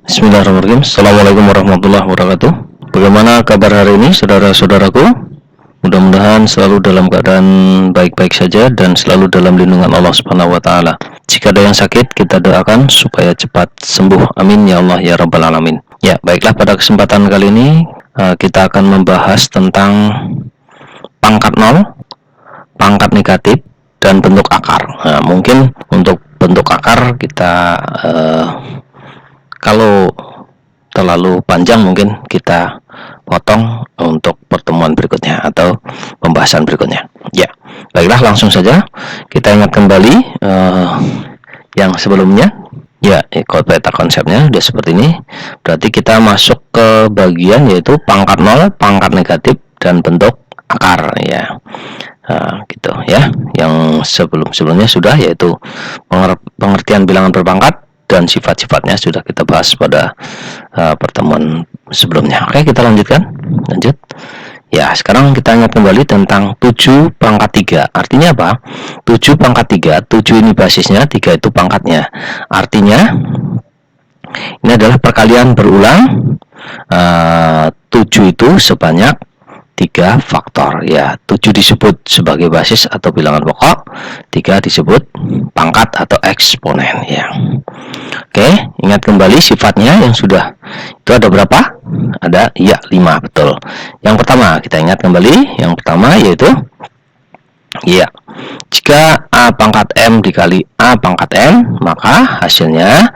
Bismillahirrahmanirrahim. Assalamualaikum warahmatullahi wabarakatuh. Bagaimana kabar hari ini saudara-saudaraku? Mudah-mudahan selalu dalam keadaan baik-baik saja dan selalu dalam lindungan Allah Subhanahu wa taala. Jika ada yang sakit, kita doakan supaya cepat sembuh. Amin ya Allah ya rabbal alamin. Ya, baiklah, pada kesempatan kali ini kita akan membahas tentang pangkat nol, pangkat negatif, dan bentuk akar. Nah, mungkin untuk bentuk akar kita kalau terlalu panjang mungkin kita potong untuk pertemuan berikutnya atau pembahasan berikutnya. Ya, baiklah, langsung saja kita ingat kembali yang sebelumnya. Ya, peta konsepnya sudah seperti ini. Berarti kita masuk ke bagian yaitu pangkat nol, pangkat negatif, dan bentuk akar. Ya, gitu ya. Yang sebelumnya sudah, yaitu pengertian bilangan berpangkat dan sifat-sifatnya sudah kita bahas pada pertemuan sebelumnya. Oke, kita lanjut. Ya, sekarang kita ingat kembali tentang 7 pangkat 3. Artinya apa? 7 pangkat 3, 7 ini basisnya, 3 itu pangkatnya. Artinya ini adalah perkalian berulang. 7 itu sebanyak 3 faktor. Ya, 7 disebut sebagai basis atau bilangan pokok, 3 disebut pangkat atau eksponen. Ya. Oke, ingat kembali sifatnya yang sudah itu ada berapa? Ada, ya, 5, betul. Yang pertama, kita ingat kembali, yang pertama yaitu ya, jika A pangkat M dikali A pangkat M, maka hasilnya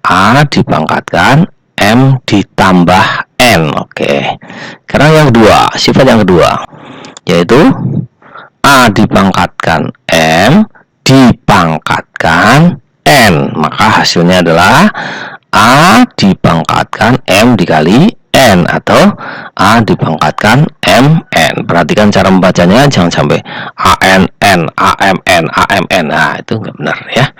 A dipangkatkan M ditambah N. Oke. Sekarang yang kedua, sifat yang kedua yaitu A dipangkatkan M dipangkatkan N, maka hasilnya adalah A dipangkatkan M dikali N atau A dipangkatkan MN. Perhatikan cara membacanya, jangan sampai ANN, AMN, AMN. Nah, itu enggak benar ya.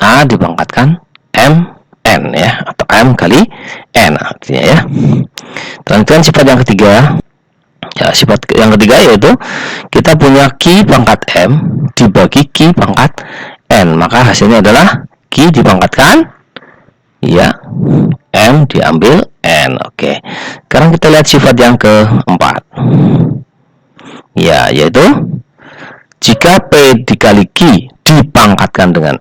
A dipangkatkan MN ya, atau M kali N artinya ya. Lanjutkan sifat yang ketiga. Ya, sifat yang ketiga yaitu kita punya Q pangkat M dibagi Q pangkat N, maka hasilnya adalah Q dipangkatkan ya, M diambil N. Oke. Sekarang kita lihat sifat yang keempat. Ya, yaitu jika P dikali Q dipangkatkan dengan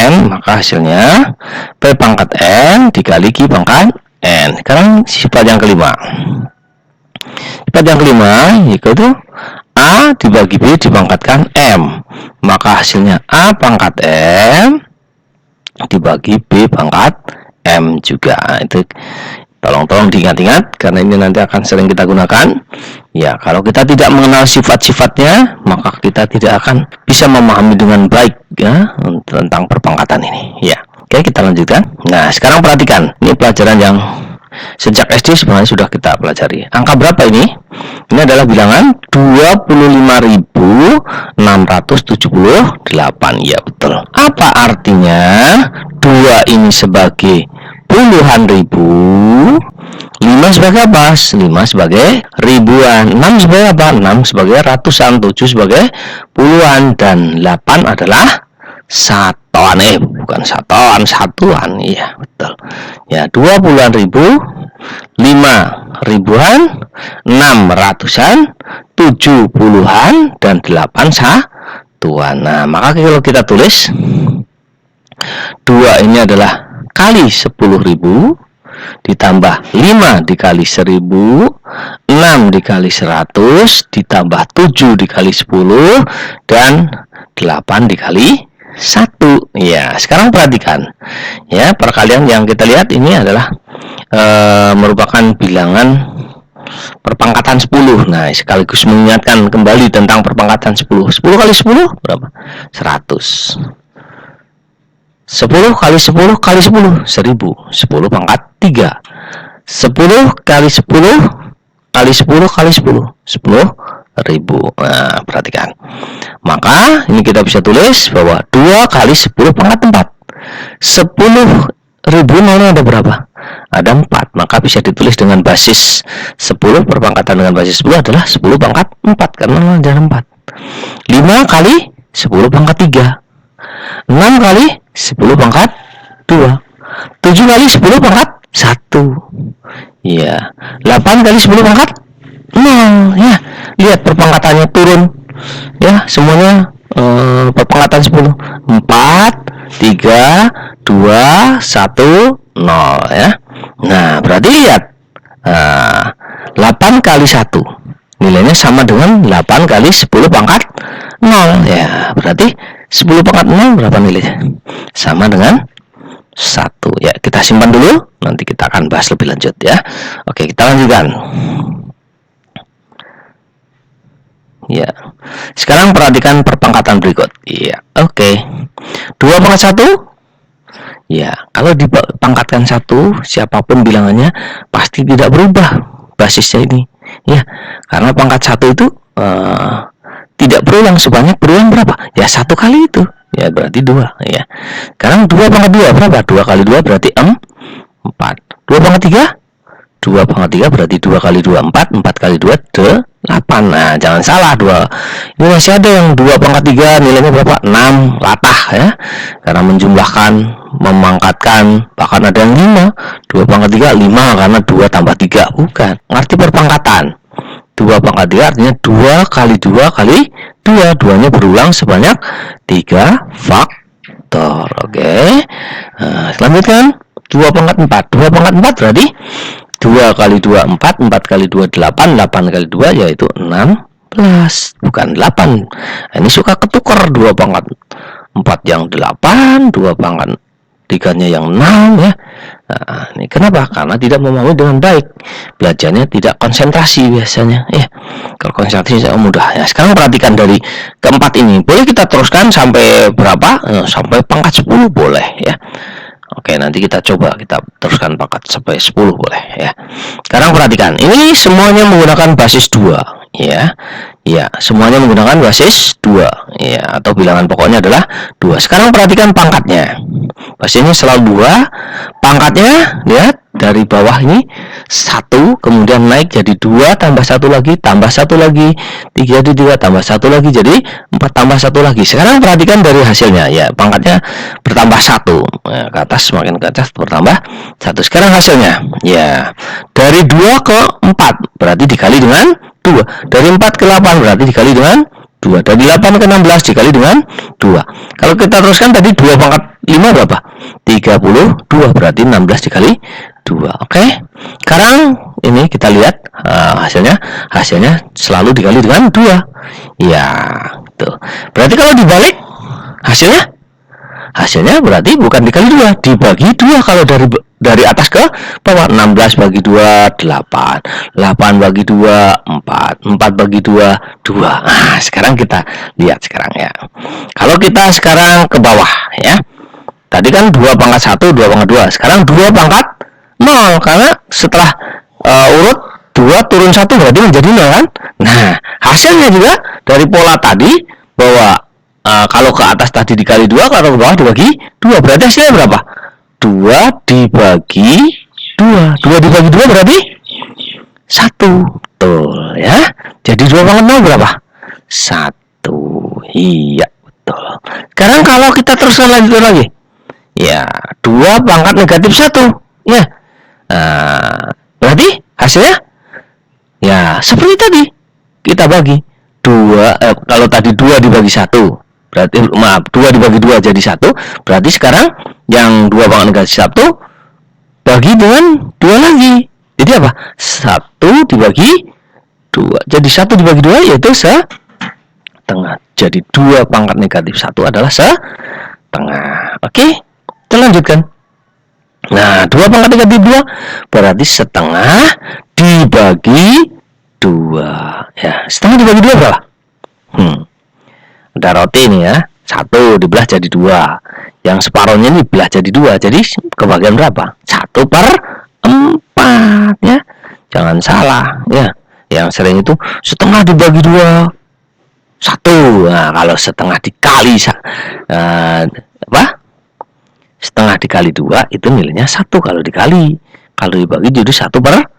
N, maka hasilnya P pangkat N dikali Q pangkat N. Sekarang sifat yang kelima. Sifat yang kelima yaitu A dibagi B dipangkatkan M, maka hasilnya A pangkat M dibagi B pangkat M juga. Itu tolong diingat-ingat karena ini nanti akan sering kita gunakan. Ya, kalau kita tidak mengenal sifat-sifatnya, maka kita tidak akan bisa memahami dengan baik ya tentang perpangkatan ini. Ya. Oke, kita lanjutkan. Nah, sekarang perhatikan. Ini pelajaran yang sejak SD sebenarnya sudah kita pelajari. Angka berapa ini? Ini adalah bilangan 25.678. Ya, betul. Apa artinya 2 ini sebagai puluhan ribu, 5 sebagai apa? 5 sebagai ribuan, 6 sebagai apa? 6 sebagai ratusan, 7 sebagai puluhan, dan 8 adalah satuan. Bukan satuan, satuan. Iya, betul. Ya, 20-an ribu, 5 ribuan, 6 ratusan, 7 puluhan, dan 8 satuan. Nah, maka kalau kita tulis 2 ini adalah kali 10.000 ditambah 5 dikali 1000, 6 dikali 100 ditambah 7 dikali 10, dan 8 dikali 1. Ya, sekarang perhatikan ya, perkalian yang kita lihat ini adalah merupakan bilangan perpangkatan 10. Nah, sekaligus mengingatkan kembali tentang perpangkatan 10. 10 kali 10 berapa? 100. 10 kali 10 kali 10 1000. 10 pangkat 3. 10 kali 10 kali 10 kali 10 10.000. Nah, perhatikan. Maka ini kita bisa tulis bahwa 2 kali 10 pangkat 4. 10.000 nolnya ada berapa? Ada 4. Maka bisa ditulis dengan basis 10, perpangkatan dengan basis 10 adalah 10 pangkat 4 karena nolnya ada 4. 5 kali 10 pangkat 3. 6 kali 10 pangkat 2. 7 kali 10 pangkat Ya, 8 kali 10 pangkat 0. Ya, lihat perpangkatannya turun. Ya, semuanya perpangkatan 10. 4, 3, 2, 1, 0 ya. Nah, berarti lihat. 8 kali 1 nilainya sama dengan 8 kali 10 pangkat 0 ya. Berarti 10 pangkat 0 berapa nilainya? Sama dengan 1 ya. Kita simpan dulu, nanti kita akan bahas lebih lanjut ya. Oke, kita lanjutkan ya. Sekarang perhatikan perpangkatan berikut ya. Oke, 2 pangkat 1 ya. Kalau dipangkatkan 1, siapapun bilangannya pasti tidak berubah basisnya ini ya, karena pangkat 1 itu tidak berulang sebanyak berulang berapa ya, 1 kali itu ya, berarti 2 ya. Sekarang 2 pangkat 2 berapa? 2 kali 2 berarti 4. 2 pangkat 3, 2 pangkat 3 berarti 2 kali 2 4, 4 kali 2 8. Nah, jangan salah, 2 ini masih ada yang 2 pangkat 3 nilainya berapa? 6 latah ya, karena menjumlahkan, memangkatkan, bahkan ada yang 5. 2 pangkat 3 5 karena 2 tambah 3, bukan, ngerti perpangkatan. 2 pangkat 3 artinya 2 kali 2 kali 2, 2-nya berulang sebanyak 3 faktor. Oke. Nah, lanjutkan 2 pangkat 4. 2 pangkat 4 berarti 2 kali 2 4, 4 kali 2 8, 8 kali 2 yaitu 16, bukan 8. Nah, ini suka ketukar, 2 pangkat 4 yang 8, 2 pangkat 3-nya yang 6 ya. Nah, ini kenapa? Karena tidak memahami dengan baik. Belajarnya tidak konsentrasi biasanya ya. Kalau konsentrasi saya mudah ya. Sekarang perhatikan dari keempat ini. Boleh kita teruskan sampai berapa? Sampai pangkat 10 boleh ya. Oke, nanti kita coba kita teruskan pangkat sampai 10 boleh ya. Sekarang perhatikan, ini semuanya menggunakan basis 2 ya. Ya, semuanya menggunakan basis 2 ya, atau bilangan pokoknya adalah 2. Sekarang perhatikan pangkatnya. Basisnya selalu 2, pangkatnya lihat dari bawah ini 1, kemudian naik jadi 2 tambah 1 lagi, tambah 1 lagi, 3 jadi 3 tambah 1 lagi jadi 4 tambah 1 lagi. Sekarang perhatikan dari hasilnya ya, pangkatnya bertambah 1 ya, ke atas, semakin ke atas bertambah 1. Sekarang hasilnya ya, dari 2 ke 4 berarti dikali dengan 2, dari 4 ke 8 berarti dikali dengan 2, dari 8 ke 16 dikali dengan 2. Kalau kita teruskan tadi 2 pangkat 5 berapa? 32, berarti 16 dikali 2. Oke. Sekarang ini kita lihat hasilnya selalu dikali dengan 2. Ya, tuh. Berarti kalau dibalik hasilnya berarti bukan dikali 2, dibagi 2. Kalau dari atas ke bawah, 16 bagi 2 8, 8 bagi 2 4, 4 bagi 2 2. Nah, sekarang kita lihat sekarang ya. Kalau kita sekarang ke bawah ya. Tadi kan 2 pangkat 1, 2 pangkat 2. Sekarang 2 pangkat 0, karena setelah urut 2 turun 1 berarti menjadi 0 kan. Nah, hasilnya juga dari pola tadi bahwa kalau ke atas tadi dikali 2, kalau ke bawah dibagi 2. Berarti hasilnya berapa? 2 dibagi 2. 2 dibagi 2 berarti 1. Betul ya. Jadi 2 pangkat 0 berapa? 1. Iya, betul. Sekarang kalau kita teruskan lanjut lagi. Ya, 2 pangkat negatif 1 ya. Berarti hasilnya ya seperti tadi, kita bagi 2, kalau tadi 2 dibagi 1 berarti, maaf, 2 dibagi 2 jadi 1. Berarti sekarang yang 2 pangkat negatif 1 bagi dengan 2 lagi. Jadi apa? 1 dibagi 2. Jadi 1 dibagi 2 yaitu setengah. Jadi 2 pangkat negatif 1 adalah setengah. Oke, kita lanjutkan. Nah, 2 pangkat negatif 2 berarti setengah dibagi 2 ya. Setengah dibagi 2 berapa? Ada roti ini ya, 1 dibelah jadi 2, yang separohnya ini dibelah jadi 2, jadi kebagian berapa? 1/4 ya. Jangan salah ya, yang sering itu setengah dibagi 2 1. Nah, kalau setengah dikali setengah dikali 2 itu nilainya 1 kalau dikali. Kalau dibagi jadi 1/4.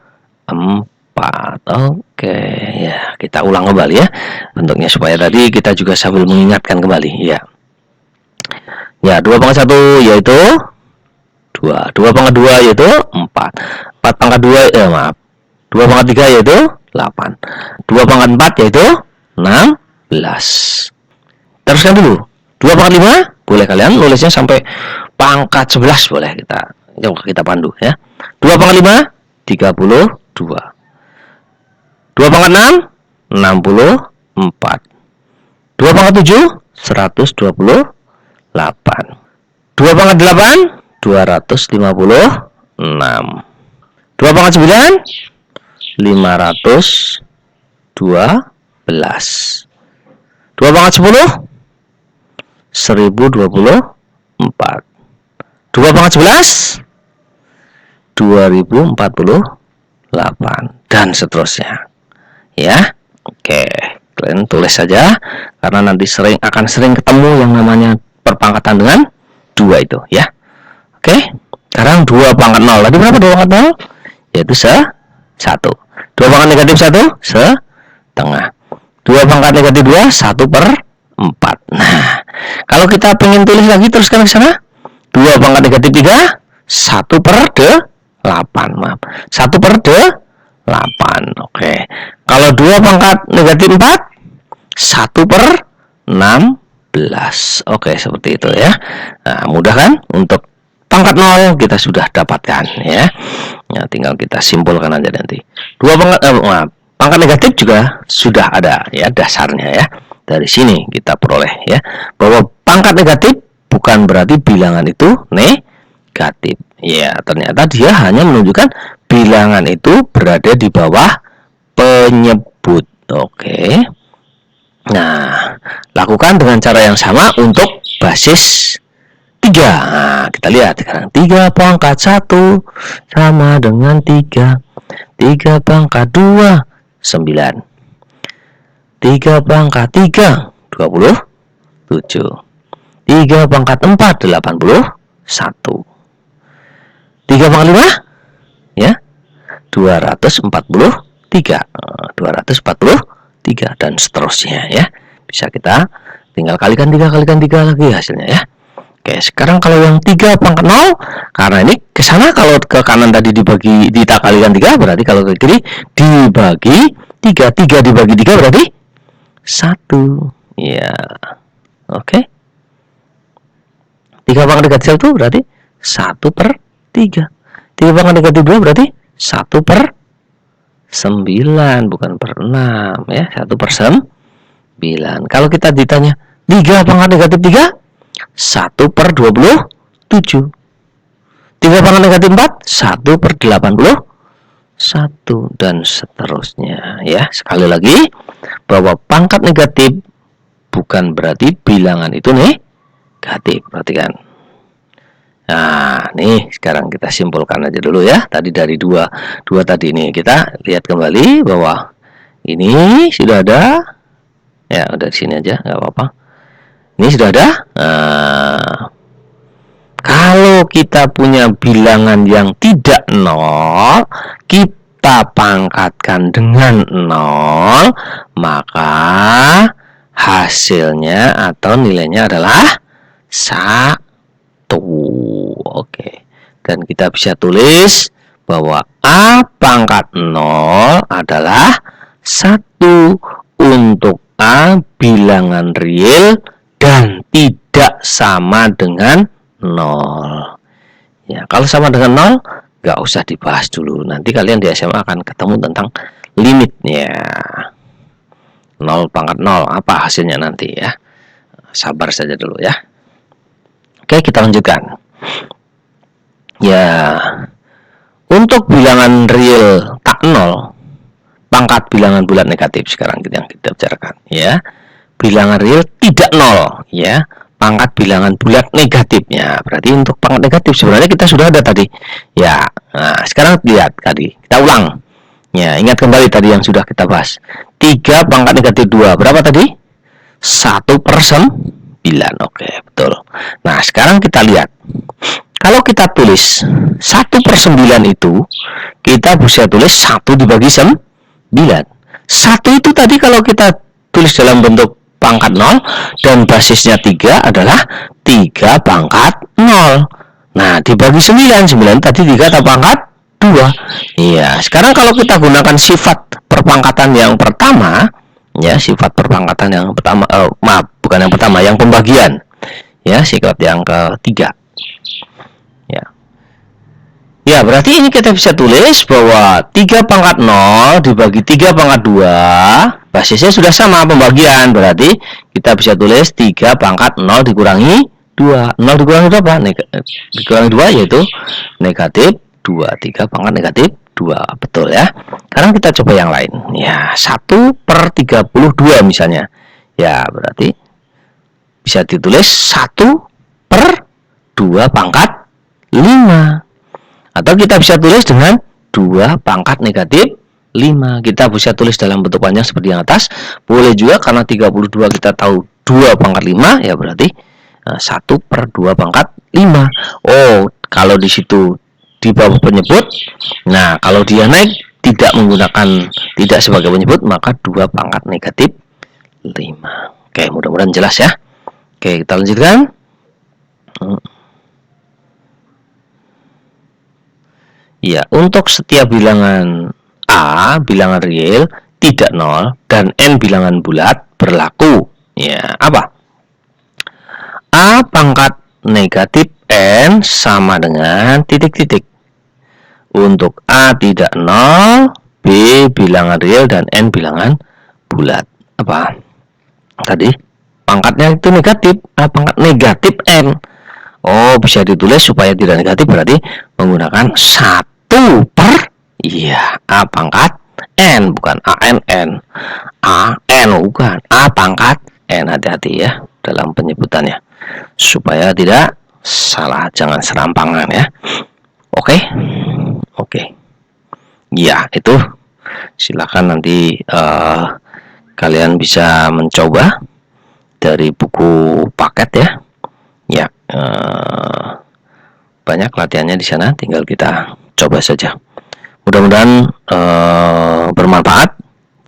Oke ya, kita ulang kembali ya bentuknya supaya tadi kita juga sambil mengingatkan kembali ya. Ya, 2 pangkat 1 yaitu 2. 2 pangkat 2 yaitu 4. 4 pangkat 2, maaf. 2 pangkat 3 yaitu 8. 2 pangkat 4 yaitu 16. Teruskan dulu. 2 pangkat 5, boleh kalian nulisnya sampai pangkat 11 boleh kita pandu ya. 2 pangkat 5, 32. 2 pangkat 6, 64. 2 pangkat 7, 128. 2 pangkat 8, 256. 2 pangkat 9, 512. 2 pangkat 10, 1024. 2 pangkat 11, 2048, dan seterusnya ya. Oke, kalian tulis saja karena nanti akan sering ketemu yang namanya perpangkatan dengan 2 itu ya. Oke, sekarang 2 pangkat 0. Tadi berapa 2 pangkat 0? Yaitu 1. 2 pangkat negatif 1, setengah. 2 pangkat negatif 2, 1/4. Nah, kalau kita pengen tulis lagi, teruskan ke sana. 2 pangkat negatif 3, 1/8. Maaf, 1/8. Oke. Kalau 2 pangkat negatif 4, 1/16. Oke, seperti itu ya. Nah, mudah kan? Untuk pangkat 0 kita sudah dapatkan ya. Ya, tinggal kita simpulkan aja nanti. 2 pangkat pangkat negatif juga sudah ada ya dasarnya ya. Dari sini kita peroleh ya bahwa pangkat negatif bukan berarti bilangan itu negatif. Ya, ternyata dia hanya menunjukkan bilangan itu berada di bawah penyebut. Oke. Nah, lakukan dengan cara yang sama untuk basis 3. Nah, kita lihat sekarang. 3 pangkat 1 sama dengan 3. 3 pangkat 2, 9. 3 pangkat 3, 27. 3 pangkat 4, 81. 3 pangkat 5, ya, 243. 243 dan seterusnya ya. Bisa kita tinggal kalikan 3 lagi hasilnya ya. Oke, sekarang kalau yang 3 pangkat 0, karena ini ke sana, kalau ke kanan tadi kita kalikan 3, berarti kalau ke kiri dibagi 3. 3 dibagi 3 berarti 1. Ya. Oke. 3 pangkat negatif 1 berarti 1/3. 3 pangkat negatif 2 berarti 1/9, bukan per 6 ya. 1/9. Kalau kita ditanya 3 pangkat negatif 3, 1/27. 3 pangkat negatif 4, 1/81, dan seterusnya ya. Sekali lagi, bahwa pangkat negatif bukan berarti bilangan itu negatif. Perhatikan. Nah, nih sekarang kita simpulkan aja dulu ya. Tadi dari dua tadi ini kita lihat kembali bahwa ini sudah ada. Ya, udah di sini aja, nggak apa-apa. Ini sudah ada. Kalau kita punya bilangan yang tidak 0, kita pangkatkan dengan 0, maka hasilnya atau nilainya adalah 1. Oke. Dan kita bisa tulis bahwa A pangkat 0 adalah 1 untuk A bilangan real dan tidak sama dengan 0. Ya, kalau sama dengan 0, nggak usah dibahas dulu. Nanti kalian di SMA akan ketemu tentang limitnya. 0 pangkat 0, apa hasilnya nanti ya. Sabar saja dulu ya. Oke, kita lanjutkan. Ya, untuk bilangan real tak 0, pangkat bilangan bulat negatif sekarang yang kita bicarakan ya. Bilangan real tidak 0 ya. Pangkat bilangan bulat negatifnya. Berarti untuk pangkat negatif sebenarnya kita sudah ada tadi. Ya. Nah, sekarang lihat tadi. Kita ulang. Ya, ingat kembali tadi yang sudah kita bahas. 3 pangkat negatif 2. Berapa tadi? 1/9. Oke, betul. Nah, sekarang kita lihat. Kalau kita tulis 1/9 itu, kita bisa tulis 1 dibagi 9. 1 itu tadi kalau kita tulis dalam bentuk pangkat 0 dan basisnya 3 adalah 3 pangkat 0. Nah, dibagi 9, 9 tadi 3 atau pangkat 2. Iya, sekarang kalau kita gunakan sifat perpangkatan yang pertama, ya, sifat perpangkatan yang pertama, maaf, bukan yang pertama, yang pembagian. Ya, sifat yang ketiga. Ya. Ya, berarti ini kita bisa tulis bahwa 3 pangkat 0 dibagi 3 pangkat 2, basisnya sudah sama pembagian. Berarti kita bisa tulis 3 pangkat 0 dikurangi 2. 0 dikurangi berapa? Dikurangi 2 yaitu negatif 2. 3 pangkat negatif 2. Betul ya. Sekarang kita coba yang lain. Ya, 1/32 misalnya. Ya, berarti bisa ditulis 1/2 pangkat 5. Atau kita bisa tulis dengan 2 pangkat negatif 5. Kita bisa tulis dalam bentuk panjang seperti yang atas. Boleh juga karena 32 kita tahu 2 pangkat 5, ya berarti 1/2 pangkat 5. Oh, kalau di situ di bawah penyebut, nah kalau dia naik tidak menggunakan tidak sebagai penyebut, maka 2 pangkat negatif 5. Oke, mudah-mudahan jelas ya. Oke, kita lanjutkan. Ya, untuk setiap bilangan A, bilangan real, tidak 0, dan N bilangan bulat berlaku. Ya, apa? A pangkat negatif N sama dengan titik-titik. Untuk A tidak 0, B bilangan real, dan N bilangan bulat. Apa? Tadi pangkatnya itu negatif. A pangkat negatif N. Oh, bisa ditulis supaya tidak negatif, berarti menggunakan 1 per, iya, A pangkat N, bukan ANN. AN, bukan. A pangkat N. Hati-hati ya dalam penyebutannya, supaya tidak salah, jangan serampangan ya. Oke. Ya, itu silakan nanti kalian bisa mencoba dari buku paket ya. Ya, banyak latihannya di sana, tinggal kita coba saja. Mudah-mudahan bermanfaat.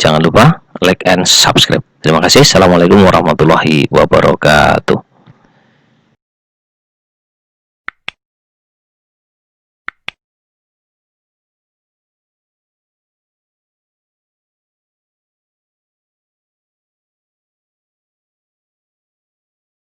Jangan lupa like and subscribe. Terima kasih. Assalamualaikum warahmatullahi wabarakatuh.